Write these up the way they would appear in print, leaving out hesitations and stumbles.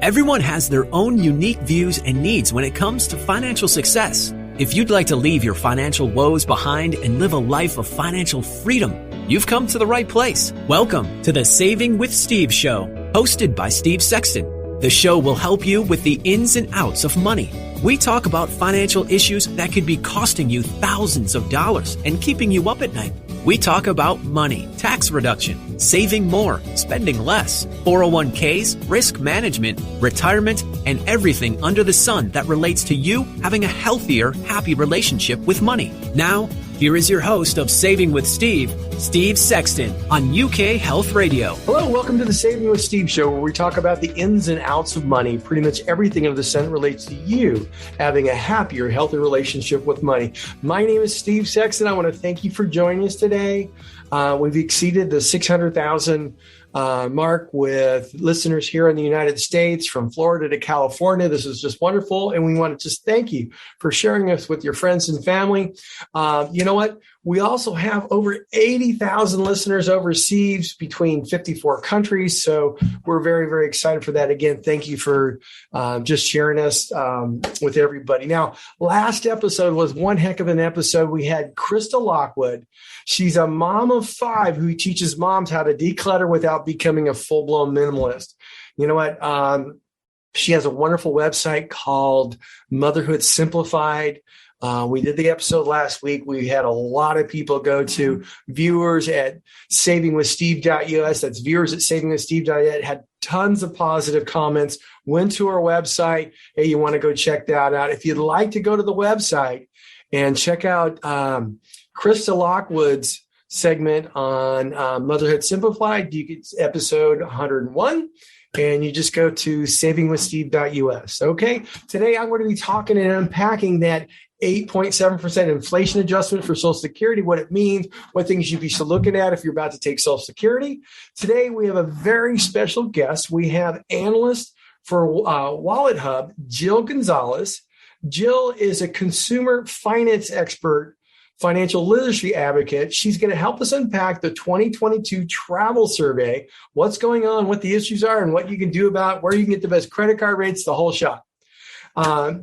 Everyone has their own unique views and needs when it comes to financial success. If you'd like to leave your financial woes behind and live a life of financial freedom, you've come to the right place. Welcome to the Saving with Steve show, hosted by Steve Sexton. The show will help you with the ins and outs of money. We talk about financial issues that could be costing you thousands of dollars and keeping you up at night. We talk about money, tax reduction, saving more, spending less, 401ks, risk management, retirement, and everything under the sun that relates to you having a healthier, happy relationship with money. Now, here is your host of Saving with Steve, Steve Sexton, on UK Health Radio. Hello, welcome to the Saving with Steve show, where we talk about the ins and outs of money. Pretty much everything under the sun relates to you having a happier, healthier relationship with money. My name is Steve Sexton. I want to thank you for joining us today. We've exceeded the 600,000 mark with listeners here in the United States, from Florida to California. This is just wonderful. And we want to just thank you for sharing us with your friends and family. You know what? We also have over 80,000 listeners overseas between 54 countries. So we're very, very excited for that. Again, thank you for just sharing us with everybody. Now, last episode was one heck of an episode. We had Krista Lockwood. She's a mom of 5 who teaches moms how to declutter without becoming a full-blown minimalist. You know what? She has a wonderful website called Motherhood Simplified. We did the episode last week. We had a lot of people go to viewers at savingwithsteve.us. That's viewers at savingwithsteve.us. Had tons of positive comments. Went to our website. Hey, you want to go check that out. If you'd like to go to the website and check out Krista Lockwood's segment on Motherhood Simplified, you get episode 101. And you just go to savingwithsteve.us. Okay. Today, I'm going to be talking and unpacking that 8.7% inflation adjustment for Social Security, what it means, what things you should be looking at if you're about to take Social Security. Today, we have a very special guest. We have analyst for Wallet Hub, Jill Gonzalez. Jill is a consumer finance expert, financial literacy advocate. She's going to help us unpack the 2022 travel survey, what's going on, what the issues are, and what you can do about it, where you can get the best credit card rates, the whole shot.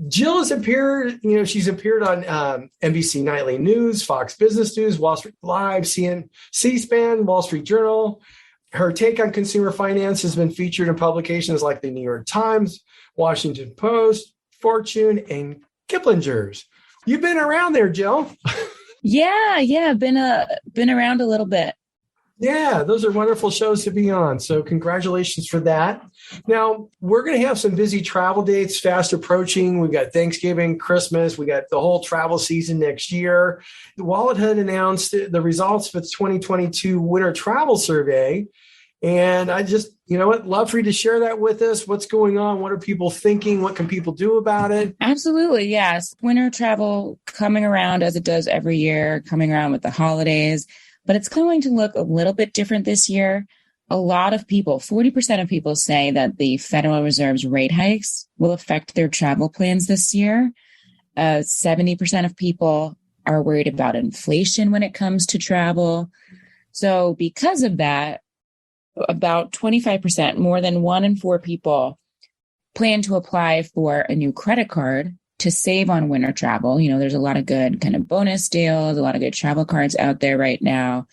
Jill has appeared, she's appeared on NBC Nightly News, Fox Business News, Wall Street Live, C-SPAN, Wall Street Journal. Her take on consumer finance has been featured in publications like the New York Times, Washington Post, Fortune, and Kiplinger's. You've been around there, Jill. Yeah. Been around a little bit. Yeah, those are wonderful shows to be on. So congratulations for that. Now, we're going to have some busy travel dates fast approaching. We've got Thanksgiving, Christmas. We got the whole travel season next year. The Wallet Hub announced the results for the 2022 Winter Travel Survey. And I just, love for you to share that with us. What's going on? What are people thinking? What can people do about it? Absolutely. Yes. Winter travel coming around as it does every year, coming around with the holidays. But it's going to look a little bit different this year. A lot of people, 40% of people say that the Federal Reserve's rate hikes will affect their travel plans this year. 70% of people are worried about inflation when it comes to travel. So because of that, about 25%, more than 1 in 4 people plan to apply for a new credit card to save on winter travel. There's a lot of good kind of bonus deals, a lot of good travel cards out there right now.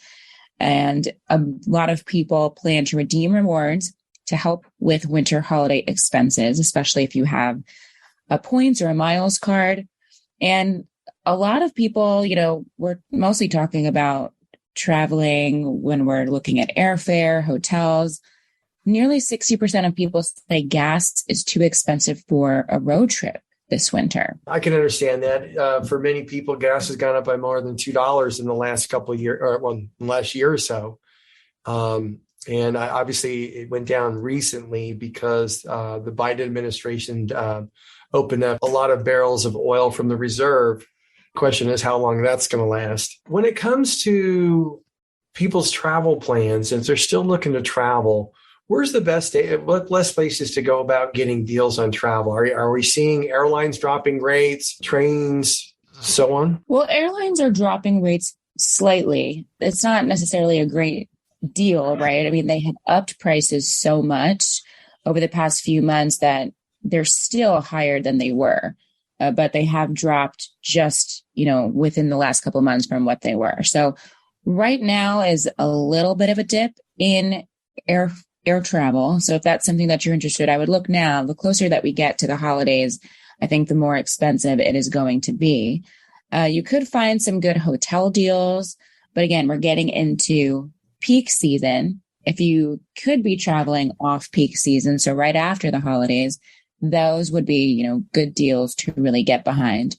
And a lot of people plan to redeem rewards to help with winter holiday expenses, especially if you have a points or a miles card. And a lot of people, we're mostly talking about traveling when we're looking at airfare, hotels. Nearly 60% of people say gas is too expensive for a road trip this winter. I can understand that. For many people, gas has gone up by more than $2 in the last couple of years, last year or so. And obviously it went down recently because the Biden administration opened up a lot of barrels of oil from the reserve. Question is how long that's going to last. When it comes to people's travel plans, and if they're still looking to travel, where's the best places to go about getting deals on travel? Are we seeing airlines dropping rates, trains, so on? Well, airlines are dropping rates slightly. It's not necessarily a great deal, right? I mean, they had upped prices so much over the past few months that they're still higher than they were, but they have dropped just, within the last couple of months from what they were. So right now is a little bit of a dip in air travel. So if that's something that you're interested, I would look now. The closer that we get to the holidays, I think the more expensive it is going to be. You could find some good hotel deals, but again, we're getting into peak season. If you could be traveling off peak season, so right after the holidays, those would be, good deals to really get behind.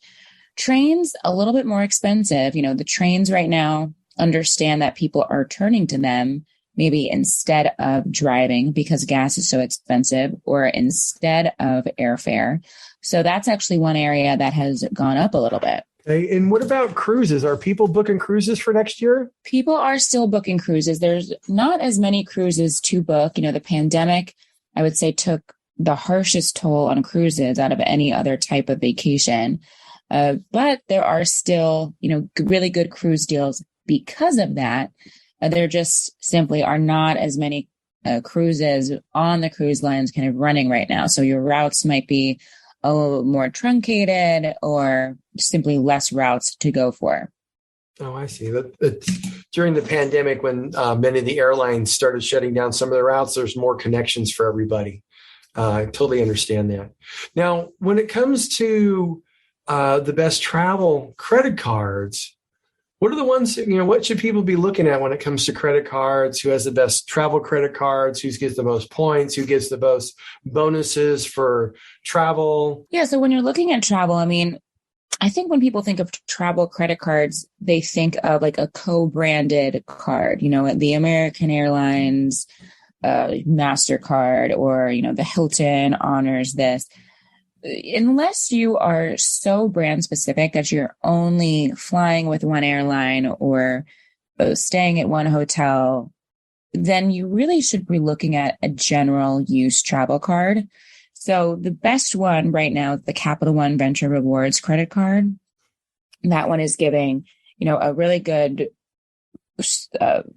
Trains, a little bit more expensive. The trains right now understand that people are turning to them maybe instead of driving because gas is so expensive, or instead of airfare. So that's actually one area that has gone up a little bit. Hey, and what about cruises? Are people booking cruises for next year? People are still booking cruises. There's not as many cruises to book. The pandemic, I would say, took the harshest toll on cruises out of any other type of vacation. But there are still, really good cruise deals because of that. There just simply are not as many cruises on the cruise lines kind of running right now. So your routes might be a little more truncated or simply less routes to go for. Oh, I see. During the pandemic, when many of the airlines started shutting down some of their routes, there's more connections for everybody. I totally understand that. Now, when it comes to the best travel credit cards, what are the ones, what should people be looking at when it comes to credit cards? Who has the best travel credit cards? Who gets the most points? Who gets the most bonuses for travel? Yeah. So when you're looking at travel, I think when people think of travel credit cards, they think of like a co-branded card, the American Airlines, MasterCard, or, the Hilton honors this. Unless you are so brand specific that you're only flying with one airline or staying at one hotel, then you really should be looking at a general use travel card. So the best one right now is the Capital One Venture Rewards credit card. That one is giving, a really good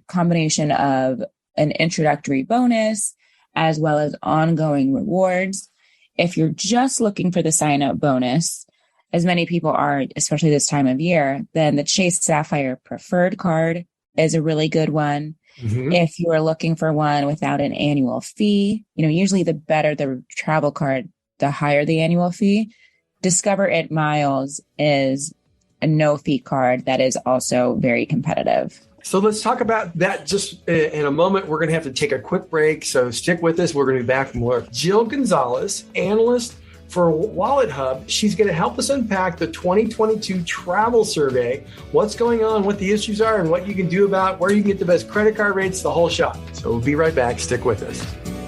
combination of an introductory bonus as well as ongoing rewards. If you're just looking for the sign-up bonus, as many people are, especially this time of year, then the Chase Sapphire Preferred card is a really good one. Mm-hmm. If you are looking for one without an annual fee, usually the better the travel card, the higher the annual fee. Discover It Miles is a no-fee card that is also very competitive. So let's talk about that just in a moment. We're going to have to take a quick break, so stick with us. We're going to be back more. Jill Gonzalez, analyst for Wallet Hub. She's going to help us unpack the 2022 travel survey, what's going on, what the issues are, and what you can do about where you can get the best credit card rates, the whole shot. So we'll be right back. Stick with us.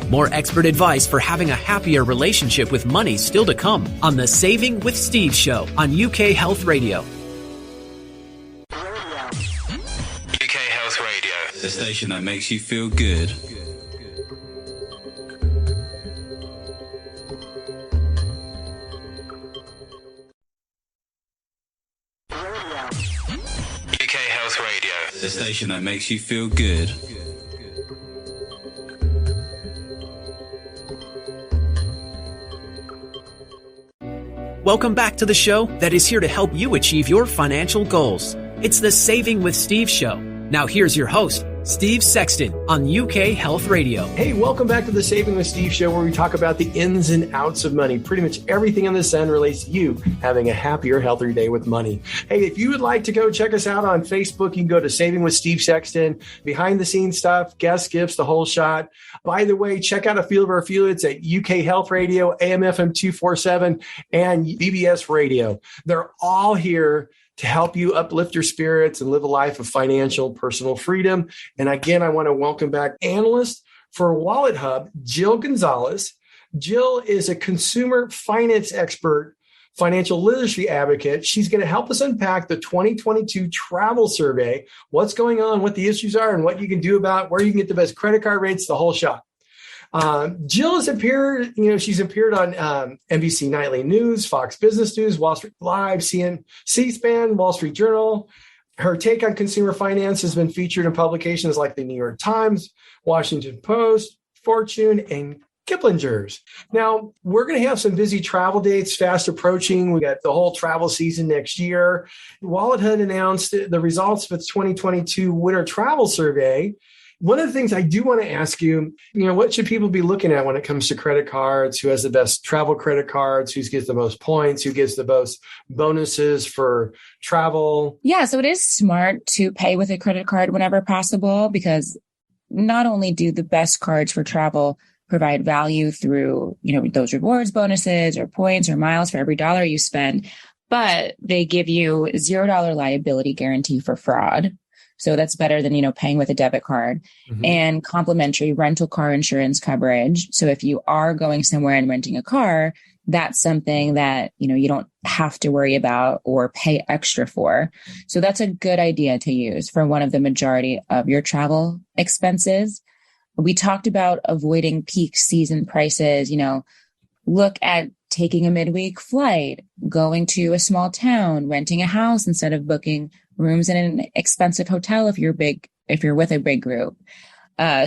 More expert advice for having a happier relationship with money still to come on the Saving with Steve show on UK Health Radio. The station that makes you feel good. UK Health Radio. The station that makes you feel good. Welcome back to the show that is here to help you achieve your financial goals. It's the Saving with Steve show. Now here's your host, Steve Sexton on UK Health Radio. Hey, welcome back to the Saving with Steve show, where we talk about the ins and outs of money. Pretty much everything on this end relates to you having a happier, healthier day with money. Hey, if you would like to go check us out on Facebook, you can go to Saving with Steve Sexton, behind the scenes stuff, guest gifts, the whole shot. By the way, check out a few of our affiliates at UK Health Radio, AM/FM 247, and BBS Radio. They're all here to help you uplift your spirits and live a life of financial personal freedom. And again, I want to welcome back analyst for Wallet Hub, Jill Gonzalez. Jill is a consumer finance expert, financial literacy advocate. She's going to help us unpack the 2022 travel survey, what's going on, what the issues are, and what you can do about where you can get the best credit card rates, the whole shot. Jill has appeared, she's appeared on NBC Nightly News, Fox Business News, Wall Street Live, C-SPAN, Wall Street Journal. Her take on consumer finance has been featured in publications like the New York Times, Washington Post, Fortune, and Kiplinger's. Now, we're going to have some busy travel dates fast approaching. We got the whole travel season next year. Wallet had announced the results of its 2022 Winter Travel Survey. One of the things I do want to ask you, what should people be looking at when it comes to credit cards? Who has the best travel credit cards? Who gets the most points? Who gets the most bonuses for travel? Yeah, so it is smart to pay with a credit card whenever possible, because not only do the best cards for travel provide value through, those rewards bonuses or points or miles for every dollar you spend, but they give you $0 liability guarantee for fraud. So that's better than, paying with a debit card, and complimentary rental car insurance coverage. So if you are going somewhere and renting a car, that's something that, you don't have to worry about or pay extra for. So that's a good idea to use for one of the majority of your travel expenses. We talked about avoiding peak season prices, look at taking a midweek flight, going to a small town, renting a house instead of booking rooms in an expensive hotel if you're with a big group.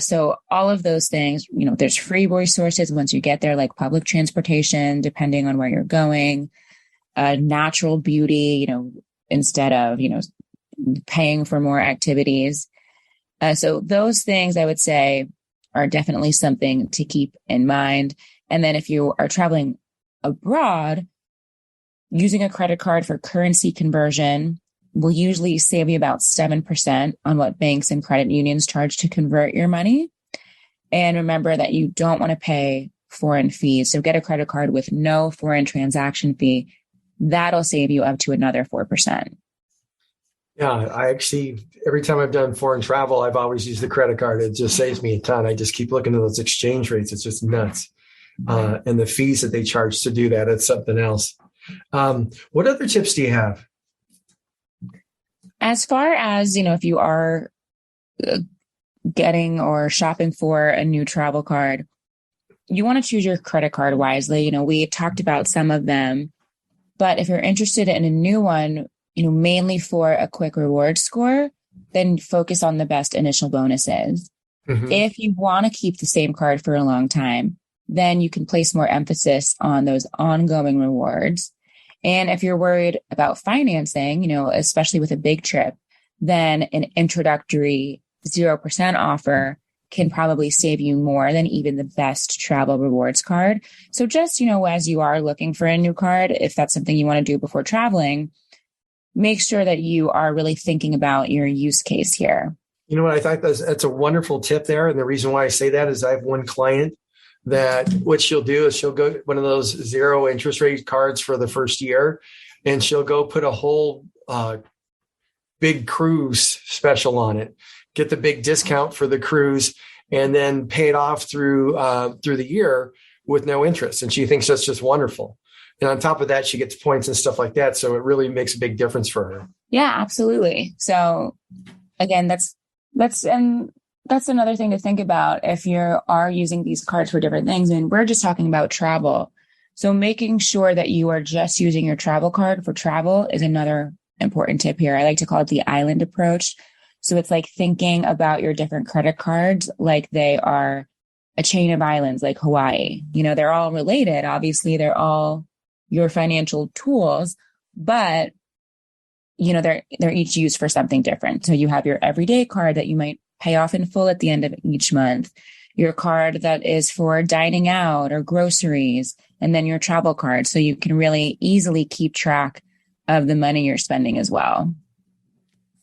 So all of those things, there's free resources once you get there, like public transportation, depending on where you're going, natural beauty, instead of, paying for more activities. So those things I would say are definitely something to keep in mind. And then if you are traveling abroad, using a credit card for currency conversion will usually save you about 7% on what banks and credit unions charge to convert your money. And remember that you don't want to pay foreign fees. So get a credit card with no foreign transaction fee. That'll save you up to another 4%. Yeah, I actually, every time I've done foreign travel, I've always used the credit card. It just saves me a ton. I just keep looking at those exchange rates. It's just nuts. And the fees that they charge to do that, it's something else. What other tips do you have? As far as, if you are getting or shopping for a new travel card, you want to choose your credit card wisely. We talked about some of them, but if you're interested in a new one, mainly for a quick reward score, then focus on the best initial bonuses. If you want to keep the same card for a long time, then you can place more emphasis on those ongoing rewards. And if you're worried about financing, especially with a big trip, then an introductory 0% offer can probably save you more than even the best travel rewards card. So just, as you are looking for a new card, if that's something you want to do before traveling, make sure that you are really thinking about your use case here. You know what? I thought that's a wonderful tip there. And the reason why I say that is I have one client that what she'll do is she'll go one of those 0 interest rate cards for the first year, and she'll go put a whole big cruise special on it, get the big discount for the cruise, and then pay it off through the year with no interest. And she thinks that's just wonderful. And on top of that, she gets points and stuff like that. So it really makes a big difference for her. Yeah, absolutely. So again, that's another thing to think about if you are using these cards for different things. And we're just talking about travel. So making sure that you are just using your travel card for travel is another important tip here. I like to call it the island approach. So it's like thinking about your different credit cards like they are a chain of islands like Hawaii. They're all related. Obviously, they're all your financial tools, but they're each used for something different. So you have your everyday card that you might pay off in full at the end of each month, your card that is for dining out or groceries, and then your travel card. So you can really easily keep track of the money you're spending as well.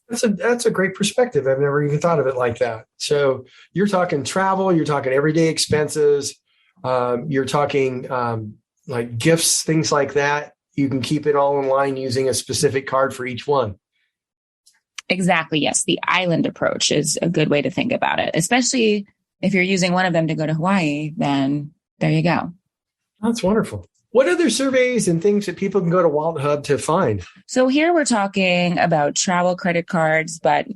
That's a great perspective. I've never even thought of it like that. So you're talking travel, you're talking everyday expenses, you're talking like gifts, things like that. You can keep it all in line using a specific card for each one. Exactly. Yes. The island approach is a good way to think about it, especially if you're using one of them to go to Hawaii, then there you go. That's wonderful. What other surveys and things that people can go to Wallet Hub to find? So here we're talking about travel credit cards, but,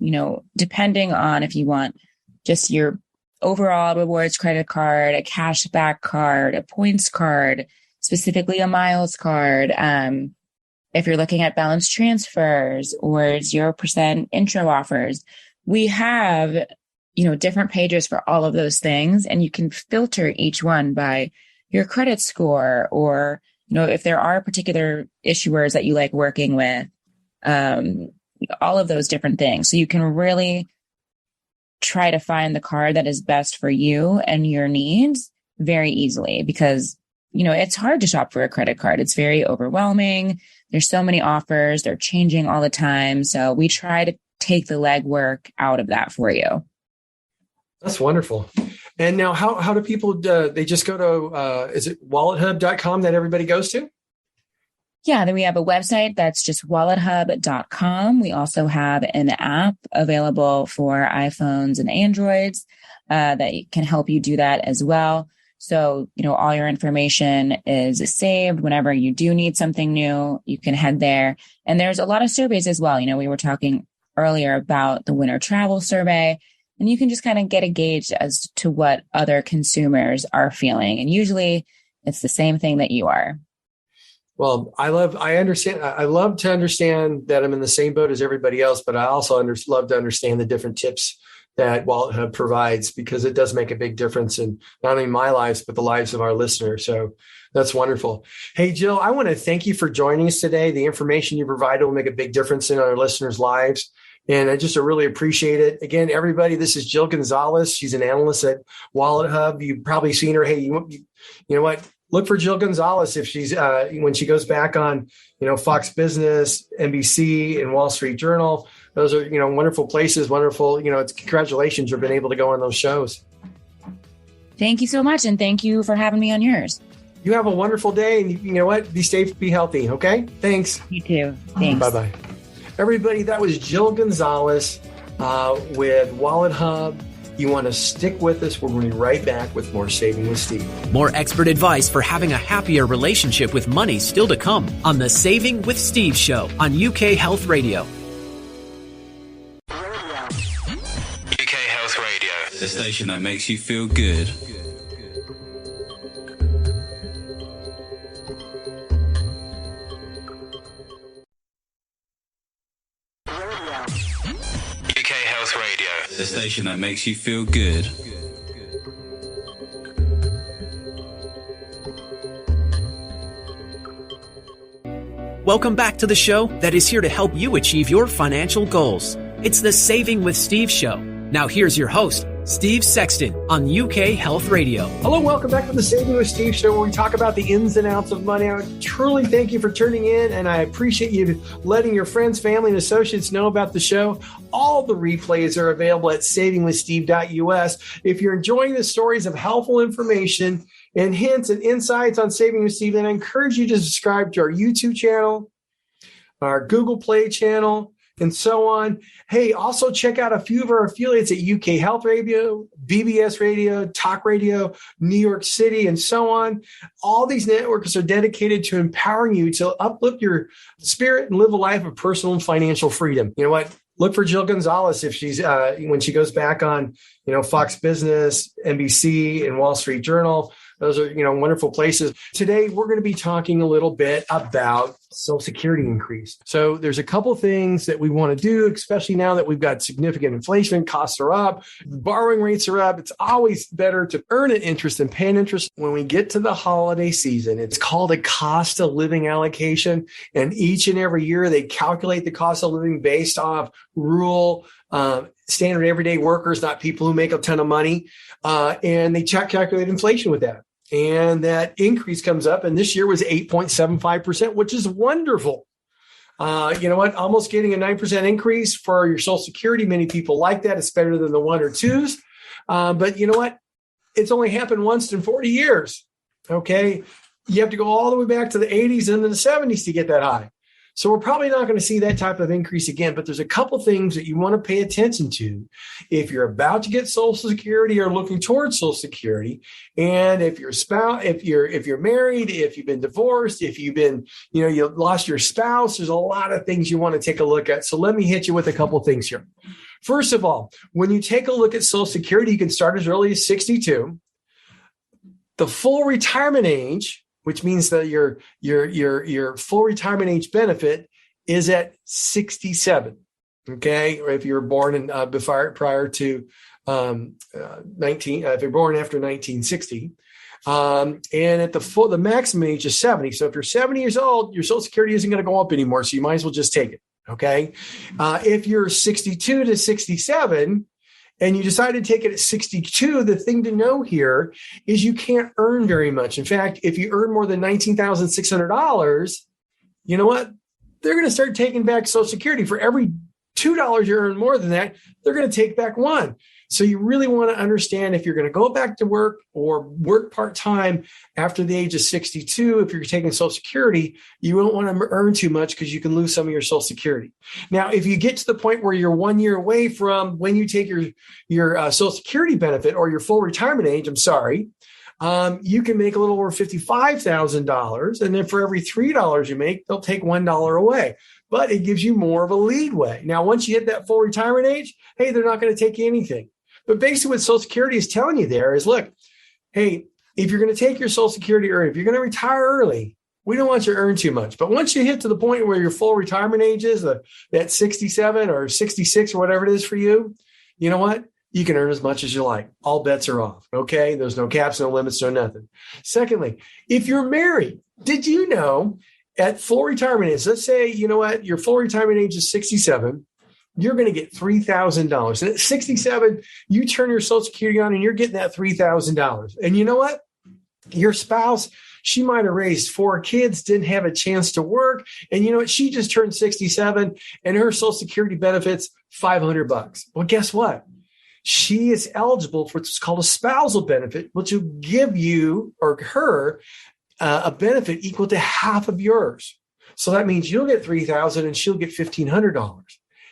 depending on if you want just your overall rewards credit card, a cashback card, a points card, specifically a miles card, if you're looking at balance transfers or 0% intro offers, we have different pages for all of those things. And you can filter each one by your credit score, or, if there are particular issuers that you like working with, all of those different things. So you can really try to find the card that is best for you and your needs very easily, because, it's hard to shop for a credit card. It's very overwhelming. There's so many offers. They're changing all the time. So we try to take the legwork out of that for you. That's wonderful. And now how do people, they just go to, is it wallethub.com that everybody goes to? Yeah, then we have a website that's just wallethub.com. We also have an app available for iPhones and Androids that can help you do that as well. So, all your information is saved. Whenever you do need something new, you can head there. And there's a lot of surveys as well. We were talking earlier about the winter travel survey, and you can just kind of get a gauge as to what other consumers are feeling. And usually it's the same thing that you are. Well, I love to understand that I'm in the same boat as everybody else, but I also love to understand the different tips that Wallet Hub provides, because it does make a big difference in not only my lives, but the lives of our listeners. So that's wonderful. Hey, Jill, I want to thank you for joining us today. The information you provided will make a big difference in our listeners' lives. And I just really appreciate it. Again, everybody, this is Jill Gonzalez. She's an analyst at Wallet Hub. You've probably seen her. Hey, you know what? Look for Jill Gonzalez if she's when she goes back on, Fox Business, NBC, and Wall Street Journal. Those are, wonderful places, wonderful, it's congratulations you've been able to go on those shows. Thank you so much. And thank you for having me on yours. You have a wonderful day, and you know what? Be safe, be healthy. Okay. Thanks. You too. Thanks. Bye-bye. Everybody, that was Jill Gonzalez with Wallet Hub. You want to stick with us. We're going to be right back with more Saving with Steve. More expert advice for having a happier relationship with money still to come on the Saving with Steve show on UK Health Radio. UK Health Radio, the station that makes you feel good. UK Health Radio, the station that makes you feel good. Welcome back to the show that is here to help you achieve your financial goals. It's the Saving with Steve show. Now here's your host, Steve Sexton on UK Health Radio. Hello, welcome back to the Saving with Steve show, where we talk about the ins and outs of money. I truly thank you for tuning in, and I appreciate you letting your friends, family, and associates know about the show. All the replays are available at savingwithsteve.us. If you're enjoying the stories of helpful information and hints and insights on Saving with Steve, then I encourage you to subscribe to our YouTube channel, our Google Play channel, and so on. Hey, also check out a few of our affiliates at UK Health Radio, BBS Radio, Talk Radio, New York City, and so on. All these networks are dedicated to empowering you to uplift your spirit and live a life of personal and financial freedom. You know what? Look for Jill Gonzalez if she's when she goes back on, Fox Business, NBC, and Wall Street Journal. Those are, wonderful places. Today, we're going to be talking a little bit about Social Security increase. So there's a couple things that we want to do, especially now that we've got significant inflation, costs are up, borrowing rates are up. It's always better to earn an interest than pay an interest. When we get to the holiday season, it's called a cost of living allocation. And each and every year, they calculate the cost of living based off rural, standard everyday workers, not people who make a ton of money. And they calculate inflation with that. And that increase comes up. And this year was 8.75%, which is wonderful. You know what? Almost getting a 9% increase for your Social Security. Many people like that. It's better than the 1 or 2s. But you know what? It's only happened once in 40 years. Okay. You have to go all the way back to the 80s and the 70s to get that high. So we're probably not going to see that type of increase again, but there's a couple things that you want to pay attention to if you're about to get Social Security or looking towards Social Security. And if your spouse, if you're married, if you've been divorced, if you've been, you lost your spouse, there's a lot of things you want to take a look at. So let me hit you with a couple things here. First of all, when you take a look at Social Security, you can start as early as 62. The full retirement age, which means that your full retirement age benefit is at 67. Okay, or if you were born in prior to if you're born after 1960. And at the maximum age is 70. So if you're 70 years old, your Social Security isn't going to go up anymore. So you might as well just take it. Okay. If you're 62 to 67 and you decide to take it at 62, the thing to know here is you can't earn very much. In fact, if you earn more than $19,600, you know what? They're going to start taking back Social Security. For every $2 you earn more than that, they're going to take back $1. So you really want to understand if you're going to go back to work or work part-time after the age of 62, if you're taking Social Security, you won't want to earn too much because you can lose some of your Social Security. Now, if you get to the point where you're 1 year away from when you take your Social Security benefit or your full retirement age, you can make a little over $55,000. And then for every $3 you make, they'll take $1 away. But it gives you more of a leadway. Now, once you hit that full retirement age, hey, they're not going to take you anything. But basically what Social Security is telling you there is, look, hey, if you're going to take your Social Security early, if you're going to retire early, we don't want you to earn too much. But once you hit to the point where your full retirement age is that 67 or 66 or whatever it is for you, you know what? You can earn as much as you like. All bets are off. Okay. There's no caps, no limits, no nothing. Secondly, if you're married, did you know at full retirement age, let's say, you know what, your full retirement age is 67, you're going to get $3,000. And at 67, you turn your Social Security on and you're getting that $3,000. And you know what? Your spouse, she might have raised 4 kids, didn't have a chance to work. And you know what? She just turned 67 and her Social Security benefits $500. Well, guess what? She is eligible for what's called a spousal benefit, which will give you or her a benefit equal to half of yours. So that means you'll get $3,000 and she'll get $1,500.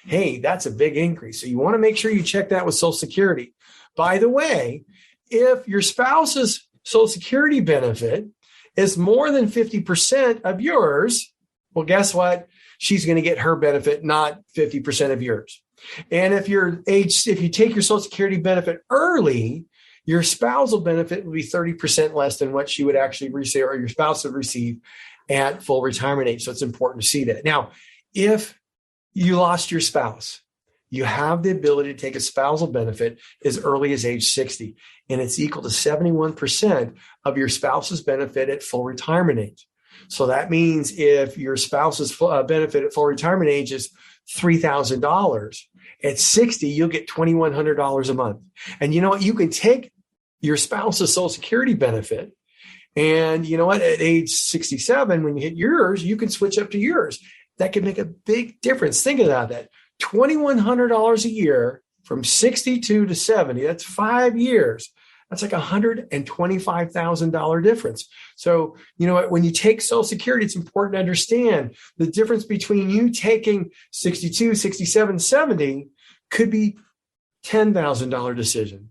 Hey, that's a big increase. So you want to make sure you check that with Social Security. By the way, if your spouse's Social Security benefit is more than 50% of yours, well, guess what? She's going to get her benefit, not 50% of yours. And if you take your Social Security benefit early, your spousal benefit would be 30% less than what she would actually receive or your spouse would receive at full retirement age. So it's important to see that. Now, if you lost your spouse, you have the ability to take a spousal benefit as early as age 60, and it's equal to 71% of your spouse's benefit at full retirement age. So that means if your spouse's benefit at full retirement age is $3,000, at 60, you'll get $2,100 a month. And you know what? You can take your spouse's Social Security benefit, and you know what? At age 67, when you hit yours, you can switch up to yours. That can make a big difference. Think about that. $2,100 a year from 62 to 70. That's 5 years. That's like $125,000 difference. So, you know what? When you take Social Security, it's important to understand the difference between you taking 62, 67, 70 could be $10,000 decision,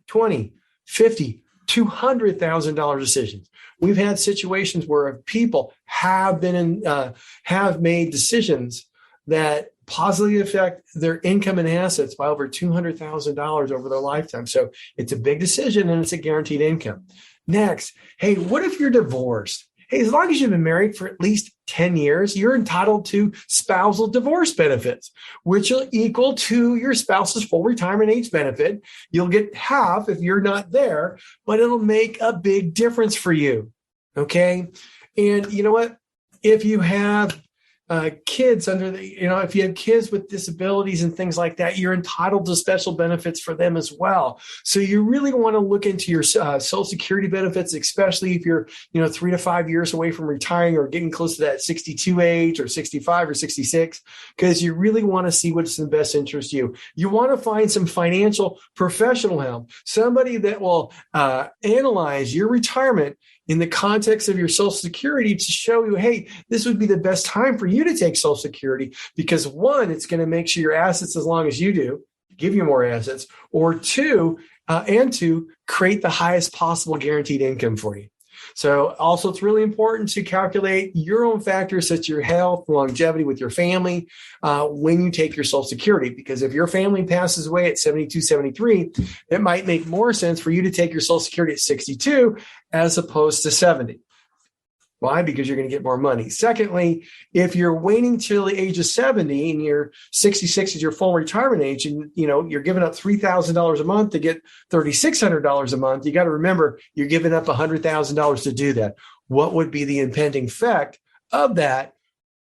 $20,000, $50,000, $200,000 decisions. We've had situations where people have made decisions that positively affect their income and assets by over $200,000 over their lifetime. So it's a big decision and it's a guaranteed income. Next, hey, what if you're divorced? Hey, as long as you've been married for at least 10 years, you're entitled to spousal divorce benefits, which will equal to your spouse's full retirement age benefit. You'll get half if you're not there, but it'll make a big difference for you. Okay. And you know what? If you have kids if you have kids with disabilities and things like that, you're entitled to special benefits for them as well. So you really want to look into your Social Security benefits, especially if you're, 3 to 5 years away from retiring or getting close to that 62 age or 65 or 66, because you really want to see what's in the best interest of you. You want to find some financial professional help, somebody that will analyze your retirement in the context of your Social Security to show you, hey, this would be the best time for you to take Social Security because one, it's going to make sure your assets as long as you do, give you more assets, or two, create the highest possible guaranteed income for you. So also it's really important to calculate your own factors such as your health, longevity with your family when you take your Social Security, because if your family passes away at 72, 73, it might make more sense for you to take your Social Security at 62 as opposed to 70. Why? Because you're going to get more money. Secondly, if you're waiting till the age of 70 and you're 66 is your full retirement age, and you're giving up $3,000 a month to get $3,600 a month, you got to remember you're giving up $100,000 to do that. What would be the impending effect of that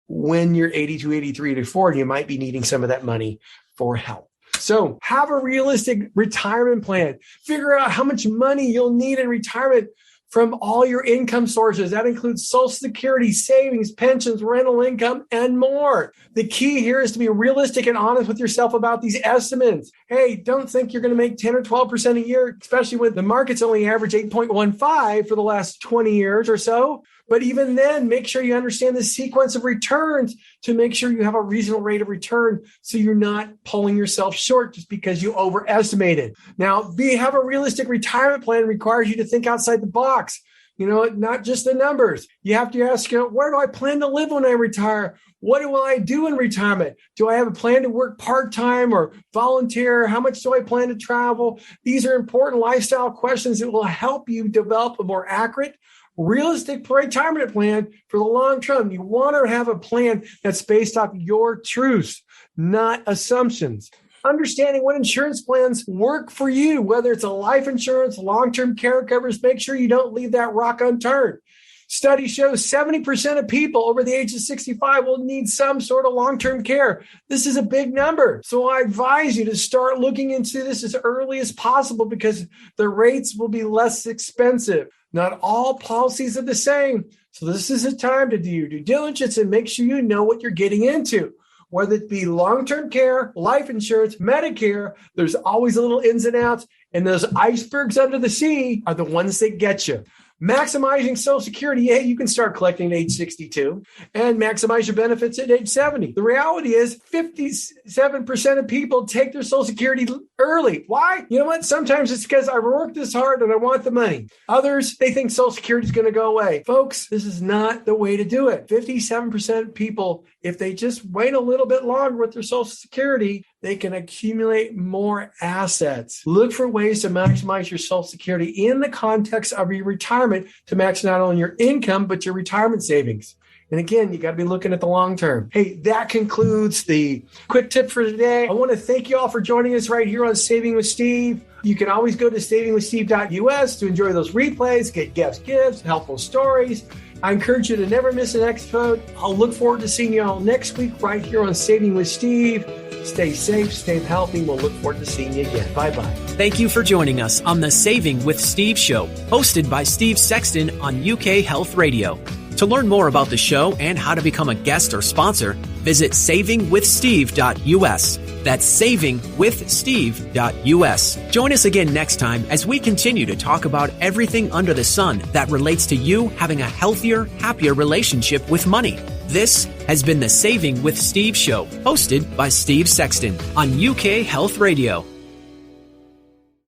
when you're 82, 83, 84, and you might be needing some of that money for health? So have a realistic retirement plan. Figure out how much money you'll need in retirement from all your income sources. That includes Social Security, savings, pensions, rental income, and more. The key here is to be realistic and honest with yourself about these estimates. Hey, don't think you're going to make 10 or 12% a year, especially when the market's only averaged 8.15 for the last 20 years or so. But even then, make sure you understand the sequence of returns to make sure you have a reasonable rate of return so you're not pulling yourself short just because you overestimated. Now, have a realistic retirement plan requires you to think outside the box. Not just the numbers. You have to ask, where do I plan to live when I retire? What will I do in retirement? Do I have a plan to work part-time or volunteer? How much do I plan to travel? These are important lifestyle questions that will help you develop a more accurate, realistic retirement plan for the long term. You want to have a plan that's based off your truths, not assumptions. Understanding what insurance plans work for you, whether it's a life insurance, long-term care covers, make sure you don't leave that rock unturned. Study shows 70% of people over the age of 65 will need some sort of long-term care. This is a big number. So I advise you to start looking into this as early as possible because the rates will be less expensive. Not all policies are the same. So this is a time to do your due diligence and make sure you know what you're getting into. Whether it be long-term care, life insurance, Medicare, there's always a little ins and outs. And those icebergs under the sea are the ones that get you. Maximizing Social Security, you can start collecting at age 62 and maximize your benefits at age 70. The reality is 57% of people take their Social Security early. Why? You know what? Sometimes it's because I worked this hard and I want the money. Others, they think Social Security is going to go away. Folks, this is not the way to do it. 57% of people, if they just wait a little bit longer with their Social Security, they can accumulate more assets. Look for ways to maximize your Social Security in the context of your retirement to match not only your income, but your retirement savings. And again, you got to be looking at the long term. Hey, that concludes the quick tip for today. I want to thank you all for joining us right here on Saving with Steve. You can always go to savingwithsteve.us to enjoy those replays, get guest gifts, helpful stories. I encourage you to never miss an episode. I'll look forward to seeing you all next week right here on Saving with Steve. Stay safe, stay healthy. We'll look forward to seeing you again. Bye-bye. Thank you for joining us on the Saving with Steve show, hosted by Steve Sexton on UK Health Radio. To learn more about the show and how to become a guest or sponsor, visit savingwithsteve.us. That's savingwithsteve.us. Join us again next time as we continue to talk about everything under the sun that relates to you having a healthier, happier relationship with money. This has been the Saving with Steve show, hosted by Steve Sexton on UK Health Radio.